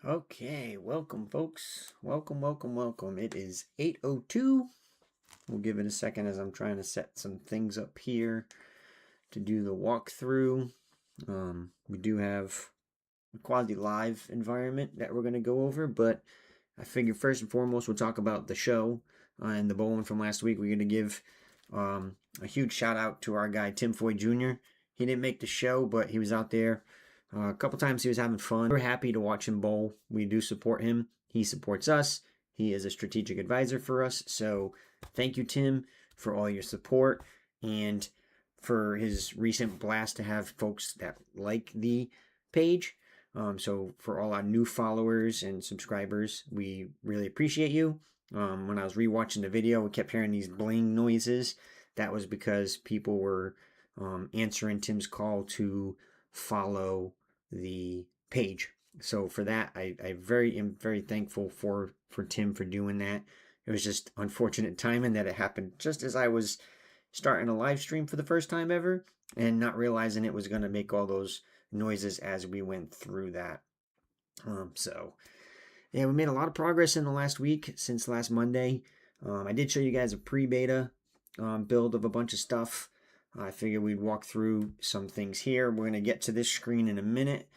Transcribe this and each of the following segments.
Okay, welcome folks. Welcome. It is 8:02. We'll give it a second as I'm trying to set some things up here to do the walkthrough. We do have a quasi live environment that we're going to go over, but I figure first and foremost we'll talk about the show and the bowling from last week. We're going to give a huge shout out to our guy Tim Foy Jr. He didn't make the show, but he was out there a couple times. He was having fun. We're happy to watch him bowl. We do support him. He supports us. He is a strategic advisor for us. So thank you, Tim, for all your support and for his recent blast to have folks that like the page. So for all our new followers and subscribers, we really appreciate you. When I was rewatching the video, we kept hearing these bling noises. That was because people were answering Tim's call to follow the page. So for that, I am very thankful for Tim for doing that. It was just unfortunate timing that it happened just as I was starting a live stream for the first time ever and not realizing it was going to make all those noises as we went through that. So yeah, we made a lot of progress in the last week since last Monday. I did show you guys a pre-beta build of a bunch of stuff. I figured we'd walk through some things here. We're going to get to this screen in a minute.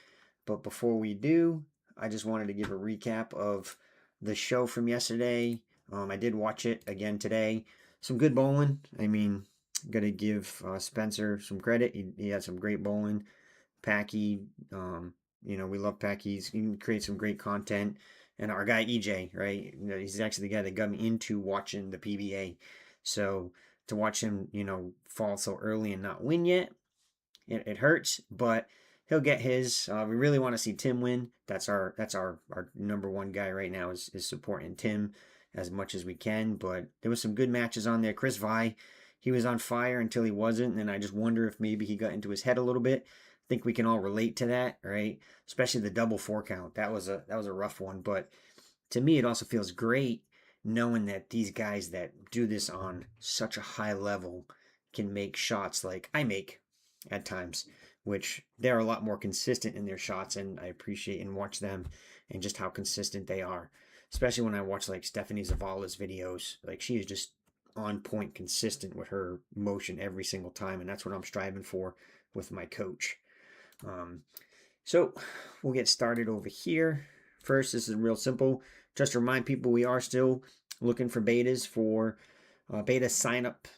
But before we do, I just wanted to give a recap of the show from yesterday. I did watch it again today. Some good bowling. I mean, got to give Spencer some credit. He had some great bowling. Packy, we love Packy. He can create some great content. And our guy EJ, right? He's actually the guy that got me into watching the PBA. So to watch him, fall so early and not win yet, it hurts. But he'll get his. We really want to see Tim win. That's our number one guy right now is supporting Tim as much as we can. But there was some good matches on there. Chris Vi, he was on fire until he wasn't, and I just wonder if maybe he got into his head a little bit. I think we can all relate to that, right? Especially the double 4 count. That was a rough one. But to me, it also feels great knowing that these guys that do this on such a high level can make shots like I make at times, which they're a lot more consistent in their shots, and I appreciate and watch them and just how consistent they are. Especially when I watch like Stephanie Zavala's videos, like she is just on point, consistent with her motion every single time, and that's what I'm striving for with my coach. So we'll get started over here. First, this is real simple. Just to remind people, we are still looking for betas for beta sign up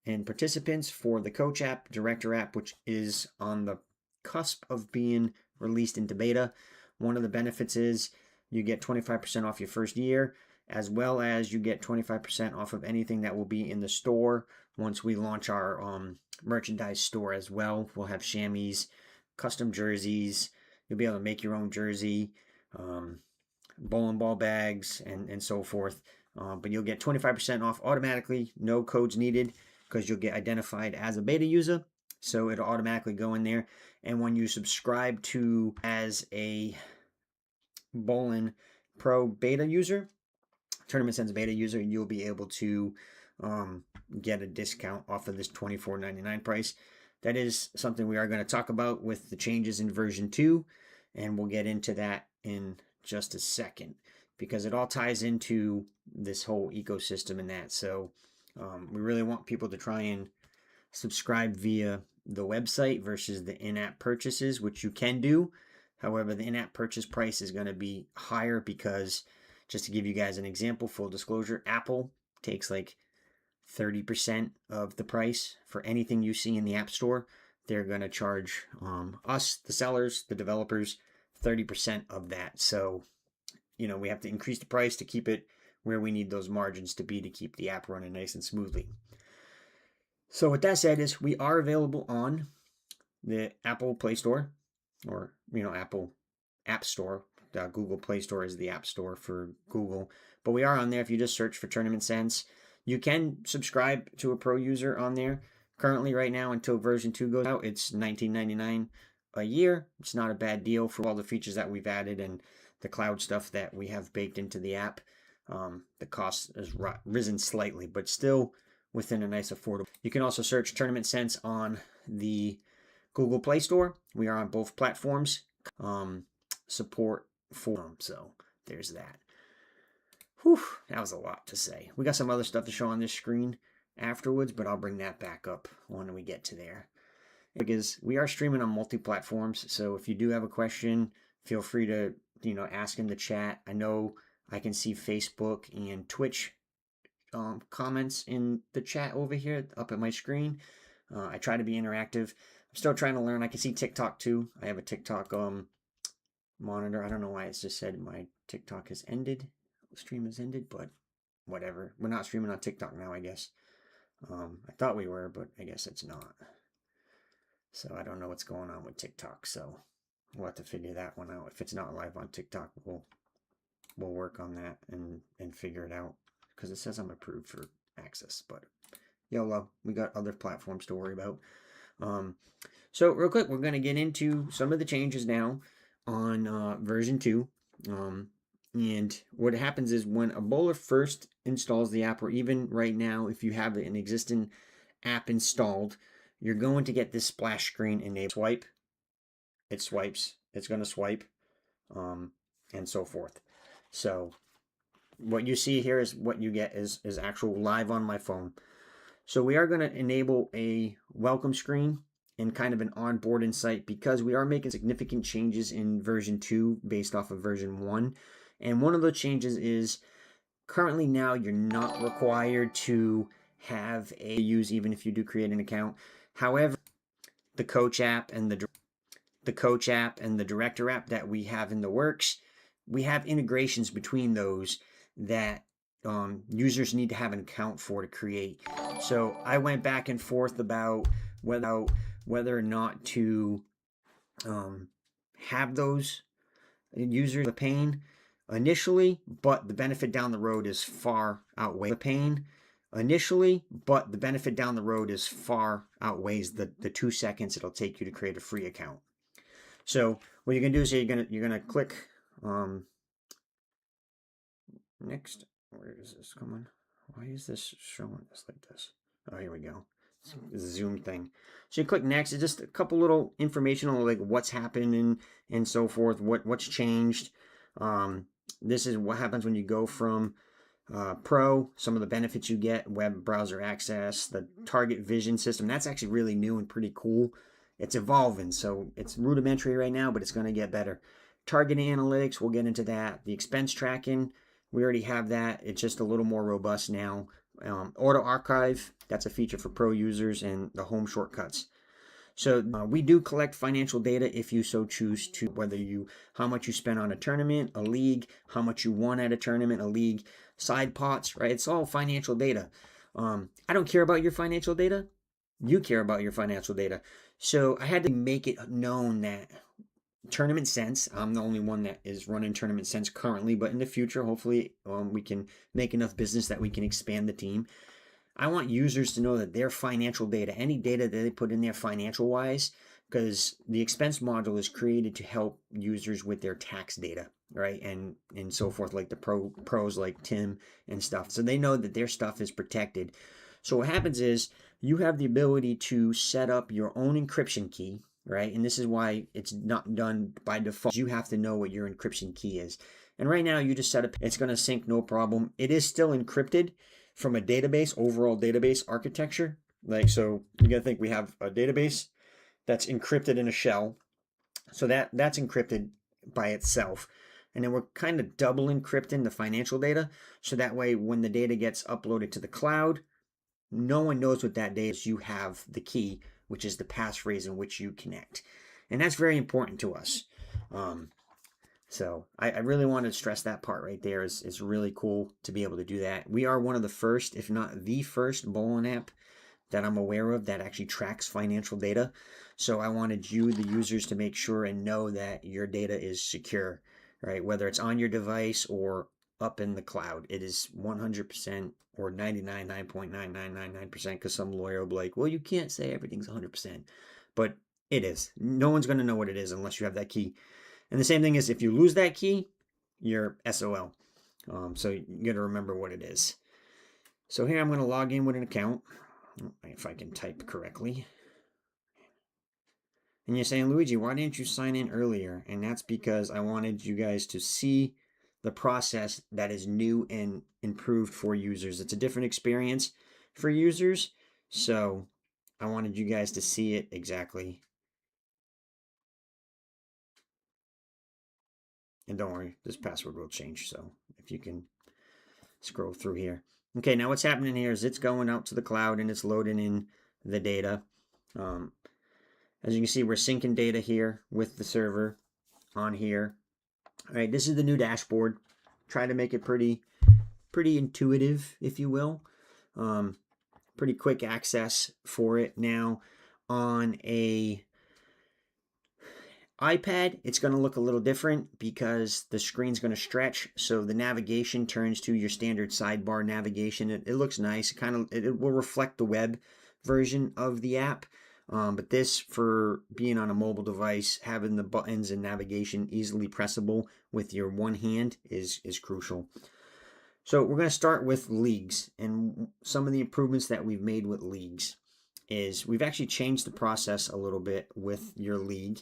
and participants for the coach app, director app, which is on the cusp of being released into beta. One of the benefits is you get 25% off your first year, as well as you get 25% off of anything that will be in the store once we launch our merchandise store as well. We'll have chamois, custom jerseys. You'll be able to make your own jersey, bowling ball bags, and so forth. But you'll get 25% off automatically, no codes needed, because you'll get identified as a beta user. So it'll automatically go in there. And when you subscribe to as a Bowling Pro beta user, Tournament Sense beta user, you'll be able to get a discount off of this $24.99 price. That is something we are going to talk about with the changes in version 2, and we'll get into that in just a second because it all ties into this whole ecosystem and that. So we really want people to try and subscribe via the website versus the in-app purchases, which you can do. However, the in-app purchase price is going to be higher because, just to give you guys an example, full disclosure, Apple takes like 30% of the price for anything you see in the App Store. They're going to charge us, the sellers, the developers, 30% of that. So, we have to increase the price to keep it where we need those margins to be to keep the app running nice and smoothly. So with that said, is we are available on the Apple Play Store or, Apple App Store. Google Play Store is the app store for Google. But we are on there if you just search for Tournament Sense. You can subscribe to a pro user on there. Currently, right now, until version 2 goes out, it's $19.99 a year. It's not a bad deal for all the features that we've added and the cloud stuff that we have baked into the app. The cost has risen slightly, but still within a nice affordable. You can also search Tournament Sense on the Google Play Store. We are on both platforms. Support for them. So there's that. Whew, that was a lot to say. We got some other stuff to show on this screen afterwards, but I'll bring that back up when we get to there. Because we are streaming on multi-platforms, so if you do have a question, feel free to ask in the chat. I know I can see Facebook and Twitch comments in the chat over here up at my screen. I try to be interactive. I'm still trying to learn. I can see TikTok too. I have a TikTok monitor. I don't know why it's just said my TikTok has ended. The stream has ended, but whatever. We're not streaming on TikTok now, I guess. I thought we were, but I guess it's not. So I don't know what's going on with TikTok. So we'll have to figure that one out. If it's not live on TikTok, we'll work on that and figure it out. Because it says I'm approved for access, but YOLO, we got other platforms to worry about. So real quick, we're going to get into some of the changes now on version 2. And what happens is when a bowler first installs the app, or even right now, if you have an existing app installed, you're going to get this splash screen enabled. Swipe, it swipes, it's going to swipe, and so forth. So what you see here is what you get is actual live on my phone. So we are going to enable a welcome screen and kind of an onboard insight because we are making significant changes in version 2 based off of version 1. And one of the changes is currently now you're not required to have a use even if you do create an account. However, the coach app and the director app that we have in the works, we have integrations between those that users need to have an account for to create. So I went back and forth about whether or not to have those users the pain initially, but the benefit down the road is far outweighs the pain initially, but the benefit down the road is far outweighs the 2 seconds it'll take you to create a free account. So what you're gonna do is you're gonna click next. Where is this coming? Why is this showing us like this? Oh, here we go. It's a Zoom thing. So you click next. It's just a couple little informational, like what's happening and so forth. What's changed. This is what happens when you go from Pro. Some of the benefits you get: web browser access, the target vision system. That's actually really new and pretty cool. It's evolving, so it's rudimentary right now, but it's going to get better. Target analytics, we'll get into that. The expense tracking, we already have that. It's just a little more robust now. Auto archive, that's a feature for pro users, and the home shortcuts. So we do collect financial data if you so choose to, whether how much you spent on a tournament, a league, how much you won at a tournament, a league, side pots, right? It's all financial data. I don't care about your financial data. You care about your financial data. So I had to make it known that Tournament Sense, I'm the only one that is running Tournament Sense currently, but in the future, hopefully we can make enough business that we can expand the team. I want users to know that their financial data, any data that they put in there financial wise, because the expense module is created to help users with their tax data, right? And so forth, like the pros like Tim and stuff. So they know that their stuff is protected. So what happens is you have the ability to set up your own encryption key, right? And this is why it's not done by default. You have to know what your encryption key is. And right now you just set up, it's going to sync no problem. It is still encrypted from a database, overall database architecture. Like, so you got to think we have a database that's encrypted in a shell. So that's encrypted by itself. And then we're kind of double encrypting the financial data. So that way, when the data gets uploaded to the cloud, no one knows what that data is. You have the key, which is the passphrase in which you connect. And that's very important to us. So I really want to stress that part right there. Is really cool to be able to do that. We are one of the first, if not the first, bowling app that I'm aware of that actually tracks financial data. So I wanted you, the users, to make sure and know that your data is secure, right? Whether it's on your device or up in the cloud, it is 100% or 99.9999%, because some lawyer will be like, well, you can't say everything's 100%, but it is. No one's going to know what it is unless you have that key. And the same thing is, if you lose that key, you're SOL. So you got to remember what it is. So here I'm going to log in with an account, if I can type correctly. And you're saying, Luigi, why didn't you sign in earlier? And that's because I wanted you guys to see the process that is new and improved for users. It's a different experience for users. So I wanted you guys to see it exactly. And don't worry, this password will change. So if you can scroll through here. Okay, now what's happening here is it's going out to the cloud and it's loading in the data. As you can see, we're syncing data here with the server on here. All right, this is the new dashboard. Try to make it pretty intuitive, if you will. Pretty quick access for it. Now, on a iPad, it's going to look a little different because the screen's going to stretch. So the navigation turns to your standard sidebar navigation. It looks nice. It will reflect the web version of the app. But this, for being on a mobile device, having the buttons and navigation easily pressable with your one hand is crucial. So we're going to start with leagues, and some of the improvements that we've made with leagues is we've actually changed the process a little bit with your league.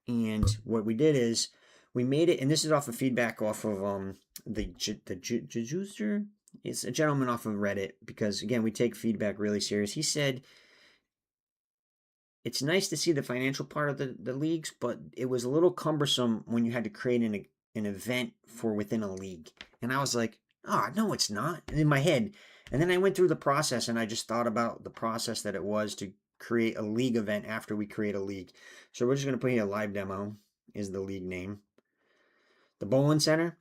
And what we did is we made it, and this is off of feedback off of the Jujuster. It's a gentleman off of Reddit, because again, we take feedback really serious. He said it's nice to see the financial part of the leagues, but it was a little cumbersome when you had to create an event for within a league. And I was like, oh, no, it's not, in my head. And then I went through the process and I just thought about the process that it was to create a league event after we create a league. So we're just going to put here live demo is the league name. The bowling center.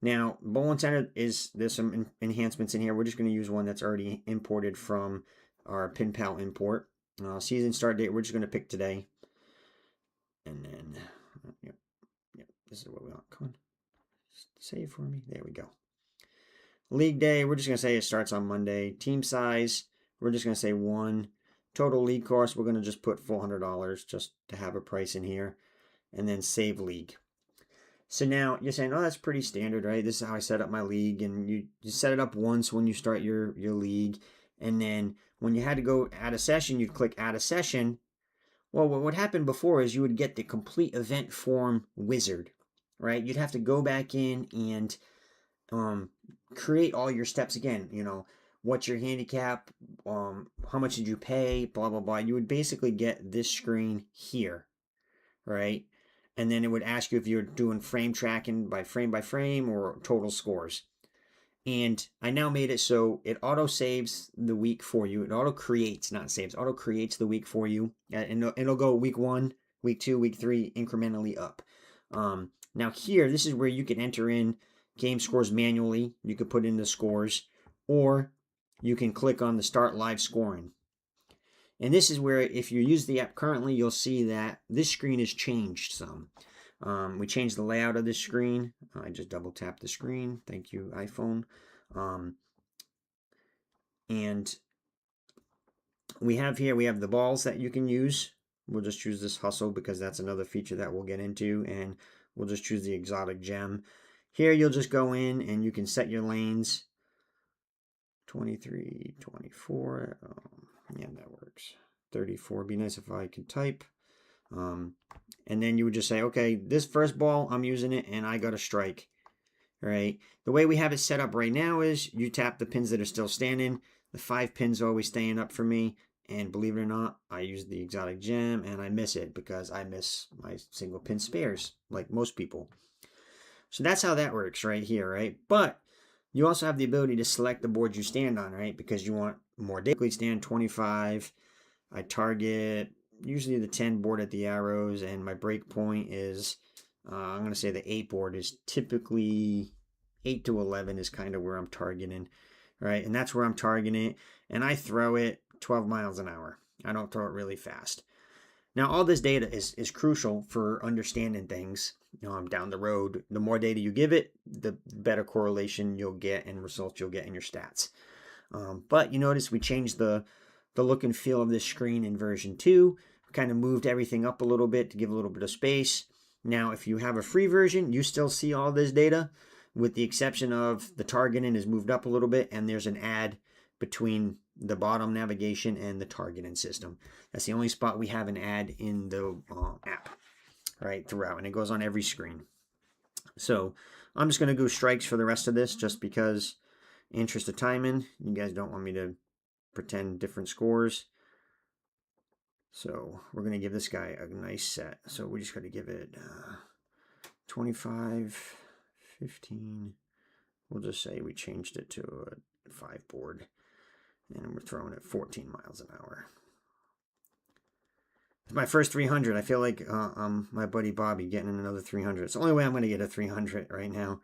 Now, bowling center there's some enhancements in here. We're just going to use one that's already imported from our PinPal import. Season start date, we're just going to pick today. And then, yep, this is what we want. Come on, save for me. There we go. League day, we're just going to say it starts on Monday. Team size, we're just going to say 1. Total league cost, we're going to just put $400 just to have a price in here. And then save league. So now you're saying, oh, that's pretty standard, right? This is how I set up my league. And you set it up once when you start your league. And then when you had to go add a session, you'd click add a session. Well, what happened before is you would get the complete event form wizard, right? You'd have to go back in and create all your steps again. You know, what's your handicap? How much did you pay? Blah, blah, blah. You would basically get this screen here, right? And then it would ask you if you're doing frame tracking by frame or total scores. And I now made it so it auto saves the week for you. It auto creates, not saves, auto creates the week for you. And it'll go week 1, week 2, week 3, incrementally up. Now here, this is where you can enter in game scores manually. You could put in the scores, or you can click on the start live scoring. And this is where, if you use the app currently, you'll see that this screen has changed some. We changed the layout of this screen. I just double tapped the screen. Thank you, iPhone. And we have the balls that you can use. We'll just choose this hustle because that's another feature that we'll get into. And we'll just choose the exotic gem. Here you'll just go in and you can set your lanes. 23, 24. Yeah, that works. 34. Be nice if I could type. And then you would just say, okay, this first ball, I'm using it, and I got a strike. All right. The way we have it set up right now is you tap the pins that are still standing. The 5 pins are always staying up for me. And believe it or not, I use the exotic gem, and I miss it because I miss my single pin spares, like most people. So that's how that works right here, right? But you also have the ability to select the board you stand on, right? Because you want more data. Stand 25. I target usually the 10 board at the arrows, and my break point is, I'm going to say the 8 board is typically 8 to 11 is kind of where I'm targeting, right? And that's where I'm targeting it, and I throw it 12 miles an hour. I don't throw it really fast. Now, all this data is crucial for understanding things down the road. The more data you give it, the better correlation you'll get and results you'll get in your stats. But you notice we changed the look and feel of this screen in version 2. We kind of moved everything up a little bit to give a little bit of space. Now, if you have a free version, you still see all this data, with the exception of the targeting is moved up a little bit, and there's an ad between the bottom navigation, and the targeting system. That's the only spot we have an ad in the app, right, throughout, and it goes on every screen. So I'm just going to go strikes for the rest of this just because, interest of timing, you guys don't want me to pretend different scores. So we're going to give this guy a nice set. So we just got to give it 25, 15. We'll just say we changed it to a 5 board. And we're throwing it 14 miles an hour. It's my first 300. I feel like my buddy Bobby getting another 300. It's the only way I'm going to get a 300 right now.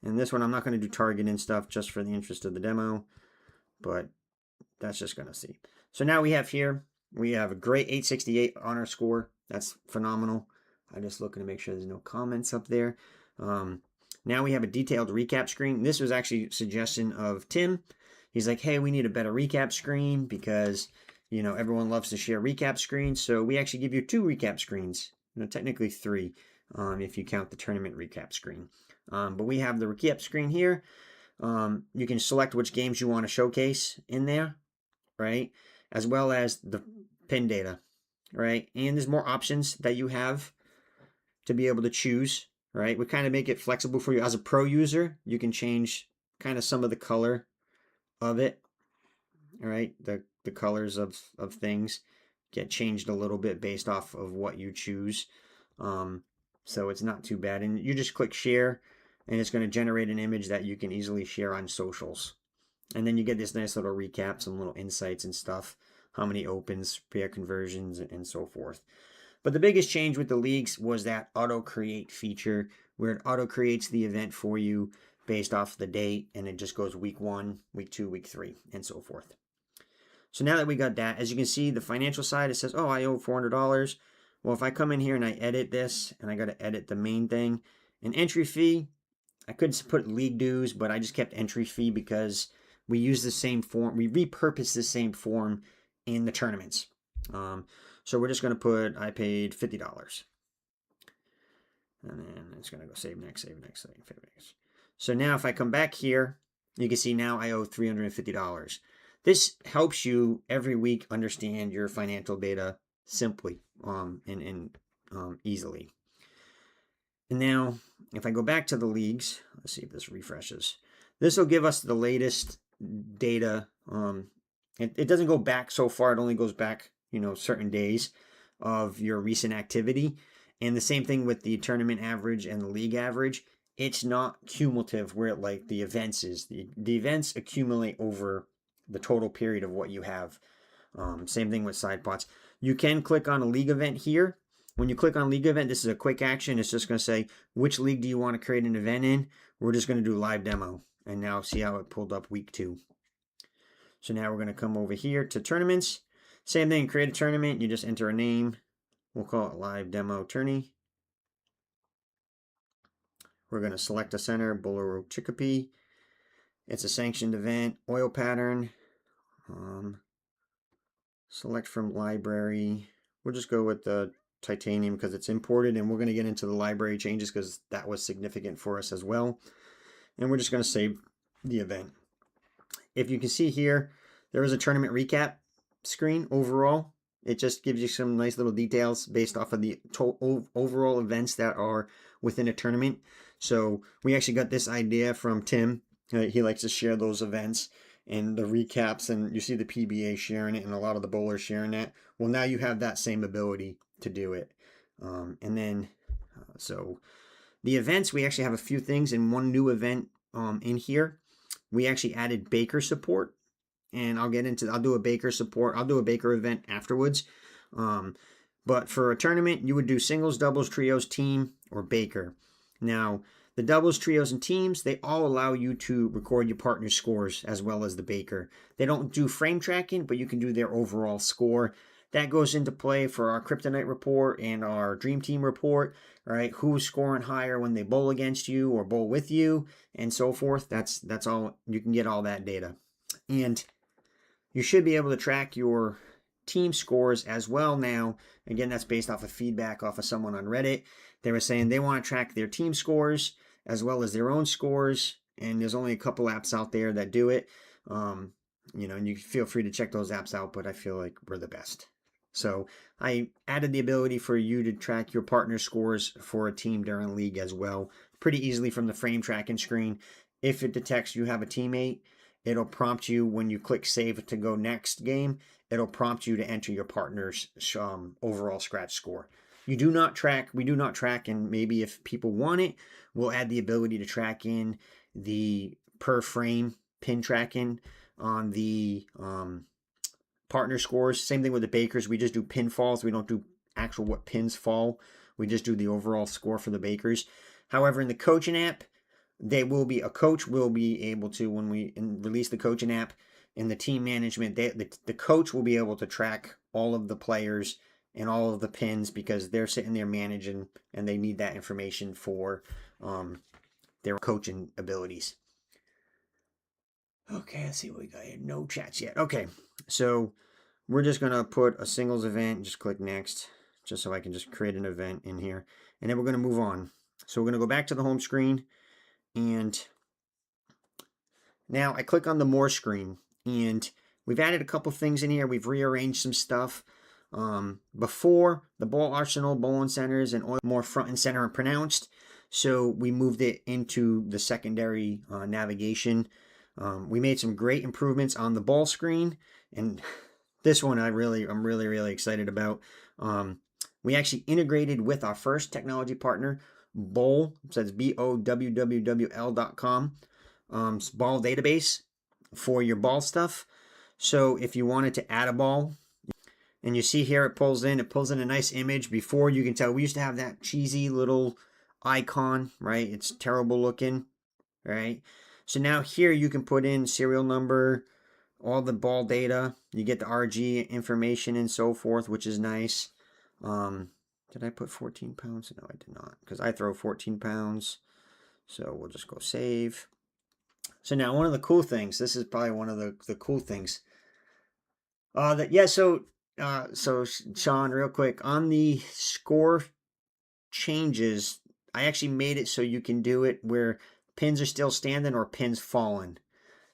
And this one, I'm not going to do targeting stuff just for the interest of the demo. But that's just going to see. So now we have here, we have a great 868 on our score. That's phenomenal. I'm just looking to make sure there's no comments up there. Now we have a detailed recap screen. This was actually a suggestion of Tim. He's like, hey, we need a better recap screen because, you know, everyone loves to share recap screens. So we actually give you 2 recap screens. You know, technically 3 if you count the tournament recap screen. But we have the recap screen here. You can select which games you want to showcase in there, right? As well as the pin data, right? And there's more options that you have to be able to choose, right? We kind of make it flexible for you. As a pro user, you can change kind of some of the color of it, all right? The colors of things get changed a little bit based off of what you choose. So it's not too bad. And you just click share, and it's going to generate an image that you can easily share on socials. And then you get this nice little recap, some little insights and stuff, how many opens, pair conversions, and so forth. But the biggest change with the leagues was that auto-create feature, where it auto-creates the event for you based off the date, and it just goes week 1, week 2, week 3, and so forth. So now that we got that, as you can see, the financial side, it says, oh, I owe $400. Well, if I come in here and I edit this, and I got to edit the main thing, an entry fee, I could put league dues, but I just kept entry fee because we use the same form. We repurpose the same form in the tournaments. So we're just going to put, I paid $50. And then it's going to go save next, save next, save next. So now if I come back here, you can see now I owe $350. This helps you every week understand your financial data simply and easily. And now if I go back to the leagues, let's see if this refreshes. This will give us the latest data. It doesn't go back so far. It only goes back, you know, certain days of your recent activity. And the same thing with the tournament average and the league average. It's not cumulative where like the events is. The events accumulate over the total period of what you have. Same thing with side pots. You can click on a league event here. When you click on league event, this is a quick action. It's just going to say, which league do you want to create an event in? We're just going to do live demo. And now see how it pulled up week 2. So now we're going to come over here to tournaments. Same thing, create a tournament. You just enter a name. We'll call it live demo tourney. We're going to select a center, Buller Chicopee. It's a sanctioned event, oil pattern. Select from library. We'll just go with the titanium because it's imported, and we're going to get into the library changes because that was significant for us as well. And we're just going to save the event. If you can see here, there is a tournament recap screen overall. It just gives you some nice little details based off of the overall events that are within a tournament. So we actually got this idea from Tim. He likes to share those events and the recaps, and you see the PBA sharing it and a lot of the bowlers sharing that. Well, now you have that same ability to do it. And then, so the events, we actually have a few things, and one new event in here. We actually added Baker support, and I'll do a Baker support. I'll do a Baker event afterwards. But for a tournament, you would do singles, doubles, trios, team, or Baker. Now, the doubles, trios, and teams, they all allow you to record your partner's scores as well as the Baker. They don't do frame tracking, but you can do their overall score. That goes into play for our Kryptonite report and our Dream Team report, right? Who's scoring higher when they bowl against you or bowl with you, and so forth. That's all. You can get all that data. And you should be able to track your team scores as well now. Again, that's based off of feedback off of someone on Reddit. They were saying they want to track their team scores as well as their own scores, and there's only a couple apps out there that do it. you know, and you feel free to check those apps out, but I feel like we're the best. So I added the ability for you to track your partner scores for a team during league as well, pretty easily from the frame tracking screen. If it detects you have a teammate, it'll prompt you when you click save to go next game. It'll prompt you to enter your partner's overall scratch score. We do not track, and maybe if people want it, we'll add the ability to track in the per frame pin tracking on the partner scores. Same thing with the Bakers. We just do pin falls. We don't do actual what pins fall. We just do the overall score for the Bakers. However, in the coaching app, a coach will be able to, when we release the coaching app in the team management, the coach will be able to track all of the players and all of the pins because they're sitting there managing and they need that information for their coaching abilities. Okay, let's see what we got here. No chats yet. Okay, so we're just going to put a singles event. Just click next, just so I can just create an event in here. And then we're going to move on. So we're going to go back to the home screen. And now I click on the more screen. And we've added a couple things in here. We've rearranged some stuff. Before, the ball arsenal, bowling centers, and oil more front and center and pronounced. So we moved it into the secondary navigation. We made some great improvements on the ball screen, and this one I'm really excited about. We actually integrated with our first technology partner, Bowl. It says BOWWWL.com, ball database for your ball stuff. So if you wanted to add a ball, and you see here it pulls in a nice image. Before, you can tell we used to have that cheesy little icon, right? It's terrible looking, right? So now here you can put in serial number, all the ball data. You get the RG information and so forth, which is nice. Did I put 14 pounds? No, I did not, because I throw 14 pounds. So we'll just go save. So now one of the cool things, this is probably one of the cool things. So Sean, real quick, on the score changes, I actually made it so you can do it where pins are still standing or pins falling.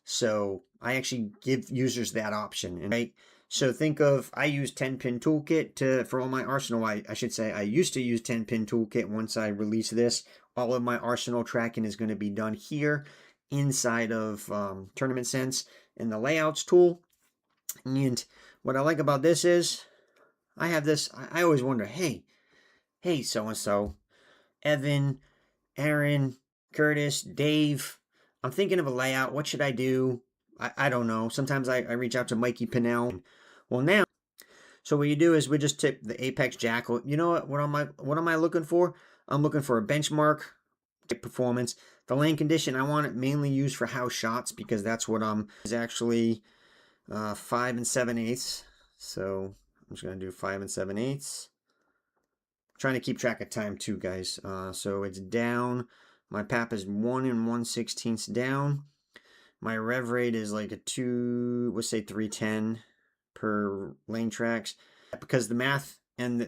So I actually give users that option, right? So think of, I use 10-pin toolkit for all my arsenal. I should say I used to use 10-pin toolkit. Once I release this, all of my arsenal tracking is going to be done here inside of Tournament Sense in the layouts tool. And what I like about this is I have this, I always wonder, hey, so-and-so, Evan, Aaron, Curtis, Dave, I'm thinking of a layout. What should I do? I don't know. Sometimes I reach out to Mikey Pinnell. Well, now, so what you do is we just tip the Apex Jackal. You know what am I looking for? I'm looking for a benchmark performance. The lane condition, I want it mainly used for house shots because that's what is actually 5 7/8. So I'm just going to do 5 7/8. Trying to keep track of time too, guys. So it's down. My PAP is 1 1/16 down. My rev rate is like a 310 per lane tracks. Because the math and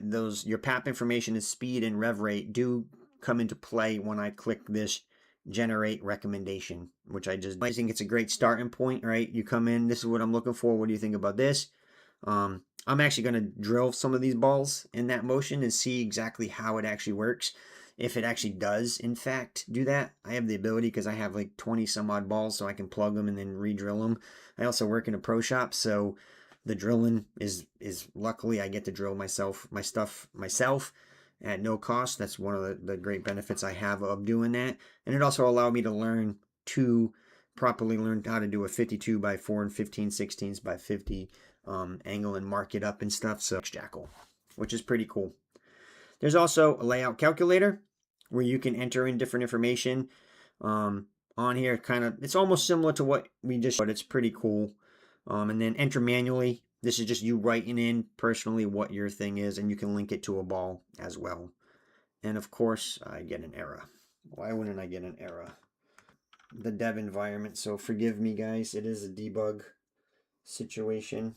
your PAP information and speed and rev rate do come into play when I click this generate recommendation, which I think it's a great starting point, right? You come in, this is what I'm looking for. What do you think about this? I'm actually going to drill some of these balls in that motion and see exactly how it actually works. If it actually does, in fact, do that. I have the ability because I have like 20 some odd balls, so I can plug them and then re-drill them. I also work in a pro shop, so the drilling is luckily I get to drill my stuff myself at no cost. That's one of the great benefits I have of doing that. And it also allowed me to properly learn how to do a 52 by 4 and 15/16 by 50 angle and mark it up and stuff. So Jackal, which is pretty cool. There's also a layout calculator where you can enter in different information on here. It's almost similar to what we just, but it's pretty cool. And then enter manually. This is just you writing in personally what your thing is, and you can link it to a ball as well. And of course, I get an error. Why wouldn't I get an error? The dev environment, so forgive me, guys. It is a debug situation.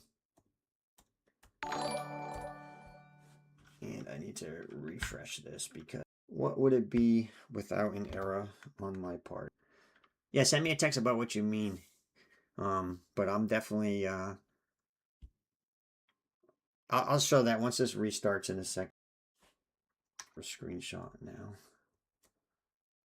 And I need to refresh this because what would it be without an error on my part? Yeah, send me a text about what you mean. But I'm definitely I'll show that once this restarts in a second. For screenshot now.